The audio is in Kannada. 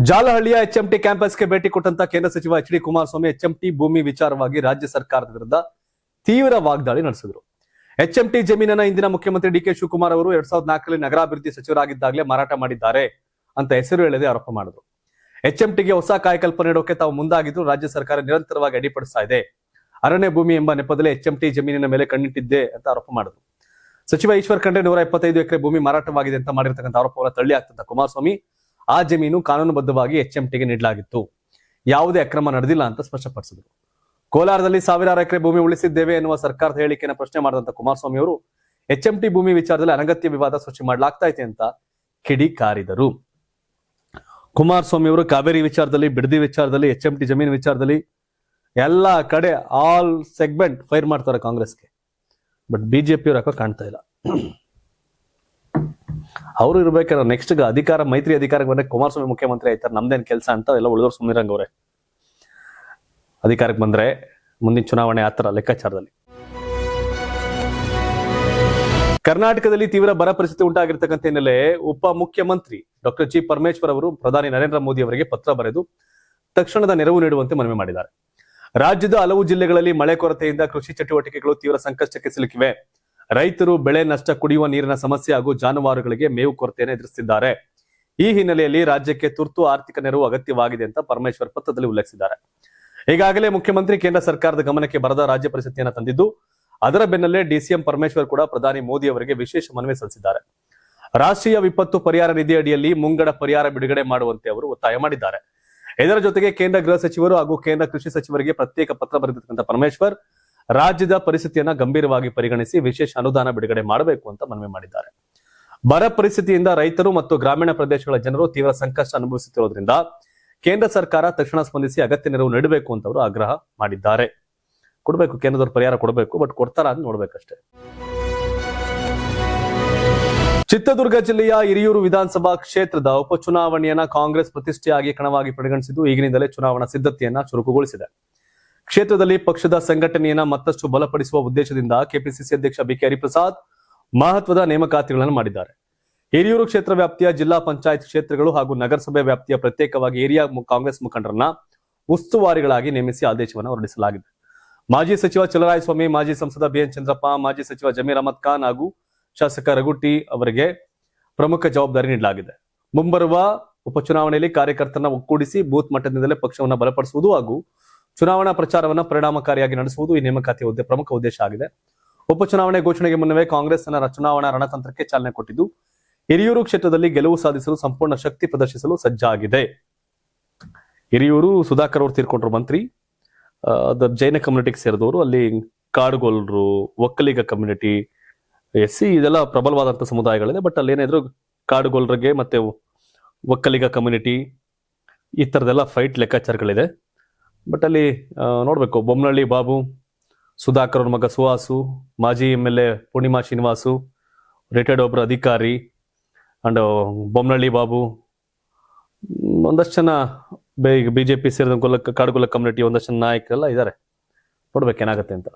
ಜಾಲಹಳ್ಳಿಯ ಎಚ್ಎಂಟಿ ಕ್ಯಾಂಪಸ್ಗೆ ಭೇಟಿ ಕೊಟ್ಟಂತ ಕೇಂದ್ರ ಸಚಿವ ಎಚ್ ಡಿ ಕುಮಾರಸ್ವಾಮಿ ಎಚ್ಎಂಟಿ ಭೂಮಿ ವಿಚಾರವಾಗಿ ರಾಜ್ಯ ಸರ್ಕಾರದ ವಿರುದ್ಧ ತೀವ್ರ ವಾಗ್ದಾಳಿ ನಡೆಸಿದರು. ಎಚ್ಎಂಟಿ ಜಮೀನನ್ನ ಇಂದಿನ ಮುಖ್ಯಮಂತ್ರಿ ಡಿ ಕೆ ಶಿವಕುಮಾರ್ ಅವರು 2004ರಲ್ಲಿ ನಗರಾಭಿವೃದ್ಧಿ ಸಚಿವರಾಗಿದ್ದಾಗಲೇ ಮಾರಾಟ ಮಾಡಿದ್ದಾರೆ ಅಂತ ಹೆಸರು ಹೇಳದೆ ಆರೋಪ ಮಾಡಿದ್ರು. ಎಚ್ಎಂಟಿಗೆ ಹೊಸ ಕಾಯಕಲ್ಪ ನೀಡೋಕೆ ತಾವು ಮುಂದಾಗಿದ್ದು ರಾಜ್ಯ ಸರ್ಕಾರ ನಿರಂತರವಾಗಿ ಅಡ್ಡಿಪಡಿಸ್ತಾ ಇದೆ. ಅರಣ್ಯ ಭೂಮಿ ಎಂಬ ನೆಪದಲ್ಲಿ ಎಚ್ಎಂಟಿ ಜಮೀನಿನ ಮೇಲೆ ಕಣ್ಣಿಟ್ಟಿದ್ದೆ ಅಂತ ಆರೋಪ ಮಾಡಿದ್ರು. ಸಚಿವ ಈಶ್ವರ್ ಖಂಡ್ರೆ 125 ಎಕರೆ ಭೂಮಿ ಮಾರಾಟವಾಗಿದೆ ಅಂತ ಮಾಡಿರ್ತಕ್ಕಂಥ ಆರೋಪವನ್ನು ತಳ್ಳಿ ಹಾಕ್ತಂತ ಕುಮಾರಸ್ವಾಮಿ ಆ ಜಮೀನು ಕಾನೂನುಬದ್ಧವಾಗಿ ಎಚ್ಎಂಟಿಗೆ ನೀಡಲಾಗಿತ್ತು, ಯಾವುದೇ ಅಕ್ರಮ ನಡೆದಿಲ್ಲ ಅಂತ ಸ್ಪಷ್ಟಪಡಿಸಿದರು. ಕೋಲಾರದಲ್ಲಿ ಸಾವಿರಾರು ಎಕರೆ ಭೂಮಿ ಉಳಿಸಿದ್ದೇವೆ ಎನ್ನುವ ಸರ್ಕಾರದ ಹೇಳಿಕೆಯನ್ನು ಪ್ರಶ್ನೆ ಮಾಡಿದಂತ ಕುಮಾರಸ್ವಾಮಿ ಅವರು ಎಚ್ಎಂಟಿ ಭೂಮಿ ವಿಚಾರದಲ್ಲಿ ಅನಗತ್ಯ ವಿವಾದ ಸೃಷ್ಟಿ ಮಾಡಲಾಗ್ತಾ ಇದೆ ಅಂತ ಕಿಡಿಕಾರಿದರು. ಕುಮಾರಸ್ವಾಮಿ ಅವರು ಕಾವೇರಿ ವಿಚಾರದಲ್ಲಿ, ಬಿಡದಿ ವಿಚಾರದಲ್ಲಿ, ಎಚ್ಎಂಟಿ ಜಮೀನು ವಿಚಾರದಲ್ಲಿ ಎಲ್ಲ ಕಡೆ ಆಲ್ ಸೆಗ್ಮೆಂಟ್ ಫೈರ್ ಮಾಡ್ತಾರೆ ಕಾಂಗ್ರೆಸ್ಗೆ. ಬಟ್ ಬಿಜೆಪಿ ಅವ್ರು ಯಾಕೋ ಕಾಣ್ತಾ ಇಲ್ಲ. ಅವರು ಇರ್ಬೇಕಾದ್ರೆ ನೆಕ್ಸ್ಟ್ ಅಧಿಕಾರ ಮೈತ್ರಿ ಅಧಿಕಾರಕ್ಕೆ ಬಂದ್ರೆ ಕುಮಾರಸ್ವಾಮಿ ಮುಖ್ಯಮಂತ್ರಿ ಆಯ್ತಾರೆ, ನಮ್ದೇನ್ ಕೆಲಸ ಅಂತ ಎಲ್ಲ ಉಳಿದವ್ರು ಸುಮ್ಮನಿರಂಗ್ ಅವ್ರೆ. ಅಧಿಕಾರಕ್ಕೆ ಬಂದ್ರೆ ಮುಂದಿನ ಚುನಾವಣೆ ಆತರ ಲೆಕ್ಕಾಚಾರದಲ್ಲಿ. ಕರ್ನಾಟಕದಲ್ಲಿ ತೀವ್ರ ಬರ ಪರಿಸ್ಥಿತಿ ಉಂಟಾಗಿರ್ತಕ್ಕಂಥ ಹಿನ್ನೆಲೆ ಉಪ ಮುಖ್ಯಮಂತ್ರಿ ಡಾಕ್ಟರ್ ಜಿ ಪರಮೇಶ್ವರ್ ಅವರು ಪ್ರಧಾನಿ ನರೇಂದ್ರ ಮೋದಿ ಅವರಿಗೆ ಪತ್ರ ಬರೆದು ತಕ್ಷಣದ ನೆರವು ನೀಡುವಂತೆ ಮನವಿ ಮಾಡಿದ್ದಾರೆ. ರಾಜ್ಯದ ಹಲವು ಜಿಲ್ಲೆಗಳಲ್ಲಿ ಮಳೆ ಕೊರತೆಯಿಂದ ಕೃಷಿ ಚಟುವಟಿಕೆಗಳು ತೀವ್ರ ಸಂಕಷ್ಟಕ್ಕೆ ಸಿಲುಕಿವೆ. ರೈತರು ಬೆಳೆ ನಷ್ಟ, ಕುಡಿಯುವ ನೀರಿನ ಸಮಸ್ಯೆ ಹಾಗೂ ಜಾನುವಾರುಗಳಿಗೆ ಮೇವು ಕೊರತೆಯನ್ನು ಎದುರಿಸುತ್ತಿದ್ದಾರೆ. ಈ ಹಿನ್ನೆಲೆಯಲ್ಲಿ ರಾಜ್ಯಕ್ಕೆ ತುರ್ತು ಆರ್ಥಿಕ ನೆರವು ಅಗತ್ಯವಾಗಿದೆ ಅಂತ ಪರಮೇಶ್ವರ್ ಪತ್ರದಲ್ಲಿ ಉಲ್ಲೇಖಿಸಿದ್ದಾರೆ. ಈಗಾಗಲೇ ಮುಖ್ಯಮಂತ್ರಿ ಕೇಂದ್ರ ಸರ್ಕಾರದ ಗಮನಕ್ಕೆ ಬರದ ರಾಜ್ಯ ಪರಿಸ್ಥಿತಿಯನ್ನು ತಂದಿದ್ದು, ಅದರ ಬೆನ್ನಲ್ಲೇ ಡಿಸಿಎಂ ಪರಮೇಶ್ವರ್ ಕೂಡ ಪ್ರಧಾನಿ ಮೋದಿ ಅವರಿಗೆ ವಿಶೇಷ ಮನವಿ ಸಲ್ಲಿಸಿದ್ದಾರೆ. ರಾಷ್ಟ್ರೀಯ ವಿಪತ್ತು ಪರಿಹಾರ ನಿಧಿ ಅಡಿಯಲ್ಲಿ ಮುಂಗಡ ಪರಿಹಾರ ಬಿಡುಗಡೆ ಮಾಡುವಂತೆ ಅವರು ಒತ್ತಾಯ ಮಾಡಿದ್ದಾರೆ. ಇದರ ಜೊತೆಗೆ ಕೇಂದ್ರ ಗೃಹ ಸಚಿವರು ಹಾಗೂ ಕೇಂದ್ರ ಕೃಷಿ ಸಚಿವರಿಗೆ ಪ್ರತ್ಯೇಕ ಪತ್ರ ಬರೆದಿರ್ತಕ್ಕಂಥ ಪರಮೇಶ್ವರ್ ರಾಜ್ಯದ ಪರಿಸ್ಥಿತಿಯನ್ನ ಗಂಭೀರವಾಗಿ ಪರಿಗಣಿಸಿ ವಿಶೇಷ ಅನುದಾನ ಬಿಡುಗಡೆ ಮಾಡಬೇಕು ಅಂತ ಮನವಿ ಮಾಡಿದ್ದಾರೆ. ಬರ ಪರಿಸ್ಥಿತಿಯಿಂದ ರೈತರು ಮತ್ತು ಗ್ರಾಮೀಣ ಪ್ರದೇಶಗಳ ಜನರು ತೀವ್ರ ಸಂಕಷ್ಟ ಅನುಭವಿಸುತ್ತಿರುವುದರಿಂದ ಕೇಂದ್ರ ಸರ್ಕಾರ ತಕ್ಷಣ ಸ್ಪಂದಿಸಿ ಅಗತ್ಯ ನೆರವು ನೀಡಬೇಕು ಅಂತ ಅವರು ಆಗ್ರಹ ಮಾಡಿದ್ದಾರೆ. ಕೊಡಬೇಕು, ಕೇಂದ್ರದವರು ಪರಿಹಾರ ಕೊಡಬೇಕು, ಬಟ್ ಕೊಡ್ತಾರ ಅಂತ ನೋಡ್ಬೇಕಷ್ಟೇ. ಚಿತ್ರದುರ್ಗ ಜಿಲ್ಲೆಯ ಹಿರಿಯೂರು ವಿಧಾನಸಭಾ ಕ್ಷೇತ್ರದ ಉಪಚುನಾವಣೆಯನ್ನ ಕಾಂಗ್ರೆಸ್ ಪ್ರತಿಷ್ಠೆಯಾಗಿ ಕಣವಾಗಿ ಪರಿಗಣಿಸಿದ್ದು ಈಗಿನಿಂದಲೇ ಚುನಾವಣಾ ಸಿದ್ಧತೆಯನ್ನ ಚುರುಕುಗೊಳಿಸಿದೆ. ಕ್ಷೇತ್ರದಲ್ಲಿ ಪಕ್ಷದ ಸಂಘಟನೆಯನ್ನ ಮತ್ತಷ್ಟು ಬಲಪಡಿಸುವ ಉದ್ದೇಶದಿಂದ ಕೆಪಿಸಿಸಿ ಅಧ್ಯಕ್ಷ ಬಿಕೆ ಹರಿಪ್ರಸಾದ್ ಮಹತ್ವದ ನೇಮಕಾತಿಗಳನ್ನು ಮಾಡಿದ್ದಾರೆ. ಹಿರಿಯೂರು ಕ್ಷೇತ್ರ ವ್ಯಾಪ್ತಿಯ ಜಿಲ್ಲಾ ಪಂಚಾಯತ್ ಕ್ಷೇತ್ರಗಳು ಹಾಗೂ ನಗರಸಭೆ ವ್ಯಾಪ್ತಿಯ ಪ್ರತ್ಯೇಕವಾಗಿ ಏರಿಯಾ ಕಾಂಗ್ರೆಸ್ ಮುಖಂಡರನ್ನ ಉಸ್ತುವಾರಿಗಳಾಗಿ ನೇಮಿಸಿ ಆದೇಶವನ್ನು ಹೊರಡಿಸಲಾಗಿದೆ. ಮಾಜಿ ಸಚಿವ ಚಲರಾಯಸ್ವಾಮಿ, ಮಾಜಿ ಸಂಸದ ಬಿಎನ್ ಚಂದ್ರಪ್ಪ, ಮಾಜಿ ಸಚಿವ ಜಮೀರ್ ಅಹಮದ್ ಖಾನ್ ಹಾಗೂ ಶಾಸಕ ರಘುಟಿ ಅವರಿಗೆ ಪ್ರಮುಖ ಜವಾಬ್ದಾರಿ ನೀಡಲಾಗಿದೆ. ಮುಂಬರುವ ಉಪಚುನಾವಣೆಯಲ್ಲಿ ಕಾರ್ಯಕರ್ತರನ್ನ ಒಗ್ಗೂಡಿಸಿ ಬೂತ್ ಮಟ್ಟದಿಂದಲೇ ಪಕ್ಷವನ್ನು ಬಲಪಡಿಸುವುದು ಹಾಗೂ ಚುನಾವಣಾ ಪ್ರಚಾರವನ್ನು ಪರಿಣಾಮಕಾರಿಯಾಗಿ ನಡೆಸುವುದು ಈ ನೇಮಕಾತಿಯ ಪ್ರಮುಖ ಉದ್ದೇಶ ಆಗಿದೆ. ಉಪಚುನಾವಣೆ ಘೋಷಣೆಗೆ ಮುನ್ನವೇ ಕಾಂಗ್ರೆಸ್ ತನ್ನ ಚುನಾವಣಾ ರಣತಂತ್ರಕ್ಕೆ ಚಾಲನೆ ಕೊಟ್ಟಿದ್ದು, ಹಿರಿಯೂರು ಕ್ಷೇತ್ರದಲ್ಲಿ ಗೆಲುವು ಸಾಧಿಸಲು ಸಂಪೂರ್ಣ ಶಕ್ತಿ ಪ್ರದರ್ಶಿಸಲು ಸಜ್ಜಾಗಿದೆ. ಹಿರಿಯೂರು ಸುಧಾಕರ್ ಅವರು ತೀರ್ಕೊಂಡ್ರು ಮಂತ್ರಿ, ಜೈನ ಕಮ್ಯುನಿಟಿಗೆ ಸೇರಿದವರು. ಅಲ್ಲಿ ಕಾಡುಗೊಲ್ಲರು, ಒಕ್ಕಲಿಗ ಕಮ್ಯುನಿಟಿ, ಎಸ್ಸಿ ಇದೆಲ್ಲ ಪ್ರಬಲವಾದಂಥ ಸಮುದಾಯಗಳಿದೆ. ಬಟ್ ಅಲ್ಲಿ ಏನಾದ್ರು ಕಾಡುಗೊಲ್ಲರಿಗೆ ಮತ್ತೆ ಒಕ್ಕಲಿಗ ಕಮ್ಯುನಿಟಿ ಈ ಥರದೆಲ್ಲ ಫೈಟ್ ಲೆಕ್ಕಾಚಾರಗಳಿದೆ. ಬಟ್ ಅಲ್ಲಿ ನೋಡ್ಬೇಕು, ಬೊಮ್ಮನಹಳ್ಳಿ ಬಾಬು, ಸುಧಾಕರ್ ಅವ್ರ ಮಗ ಸುಹಾಸು, ಮಾಜಿ MLA ಪೂರ್ಣಿಮಾ ಶ್ರೀನಿವಾಸು, ರಿಟೈರ್ಡ್ ಒಬ್ಬರು ಅಧಿಕಾರಿ, ಅಂಡ್ ಬೊಮ್ಮನಹಳ್ಳಿ ಬಾಬು, ಒಂದಷ್ಟು ಜನ ಬಿಜೆಪಿ ಸೇರಿದ ಕಾಡುಗೊಲ್ಲ ಕಮ್ಯುನಿಟಿ ಒಂದಷ್ಟು ಜನ ನಾಯಕರೆಲ್ಲ ಇದ್ದಾರೆ. ನೋಡ್ಬೇಕು ಏನಾಗುತ್ತೆ ಅಂತ.